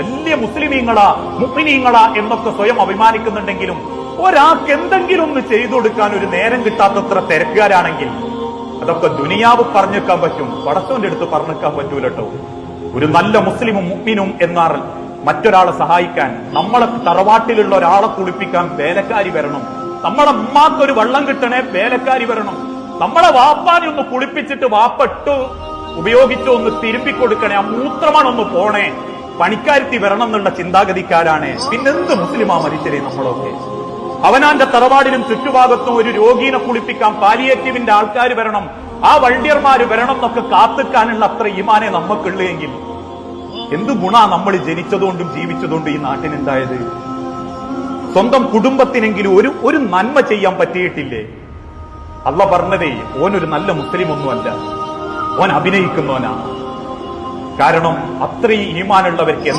വലിയ മുസ്ലിമീങ്ങളാ മുഅ്മിനീങ്ങളാ എന്നൊക്കെ സ്വയം അഭിമാനിക്കുന്നുണ്ടെങ്കിലും ഒരാൾക്ക് എന്തെങ്കിലും ഒന്ന് ചെയ്തു കൊടുക്കാൻ ഒരു നേരം കിട്ടാത്തത്ര തിരക്കുകാരാണെങ്കിൽ അതൊക്കെ ദുനിയാവ് പറഞ്ഞേക്കാൻ പറ്റും, പടച്ചോന്റെ അടുത്ത് പറഞ്ഞേക്കാൻ പറ്റൂലട്ടോ. ഒരു നല്ല മുസ്ലിമും മുഅ്മിനും എന്നാൽ മറ്റൊരാളെ സഹായിക്കാൻ, നമ്മളെ തറവാട്ടിലുള്ള ഒരാളെ കുളിപ്പിക്കാൻ വേലക്കാരി വരണം, നമ്മളെ ഉമ്മാക്കൊരു വെള്ളം കിട്ടണേ വേലക്കാരി വരണം, നമ്മളെ വാപ്പാനെ ഒന്ന് കുളിപ്പിച്ചിട്ട് വാപ്പട്ട് ഉപയോഗിച്ചോ ഒന്ന് തിരുമ്പിക്കൊടുക്കണേ, ആ മൂത്രമാണൊന്ന് പോണേ, പണിക്കാരുത്തി വരണം എന്നുള്ള ചിന്താഗതിക്കാരാണ്. പിന്നെന്ത് മുസ്ലിമാ മനുഷ്യരെ നമ്മളൊക്കെ. അവനാന്റെ തറവാടിലും ചുറ്റുഭാഗത്തും ഒരു രോഗീനെ കുളിപ്പിക്കാൻ പാലിയേറ്റീവിന്റെ ആൾക്കാർ വരണം, ആ വൾഡിയർമാര് വരണം എന്നൊക്കെ കാത്തിക്കാനുള്ള അത്ര ഈമാനെ നമുക്കുള്ളെങ്കിൽ എന്തു ഗുണാ നമ്മൾ ജനിച്ചതുകൊണ്ടും ജീവിച്ചതുകൊണ്ടും ഈ നാട്ടിനുണ്ടായത്? സ്വന്തം കുടുംബത്തിനെങ്കിലും ഒരു നന്മ ചെയ്യാൻ പറ്റിയിട്ടില്ലേ? അള്ളാഹ് പറഞ്ഞതേ ഓനൊരു നല്ല മുസ്ലിം ഒന്നുമല്ല, ഓൻ അഭിനയിക്കുന്നവനാ. കാരണം അത്രയും ഈമാനുള്ളവർക്ക്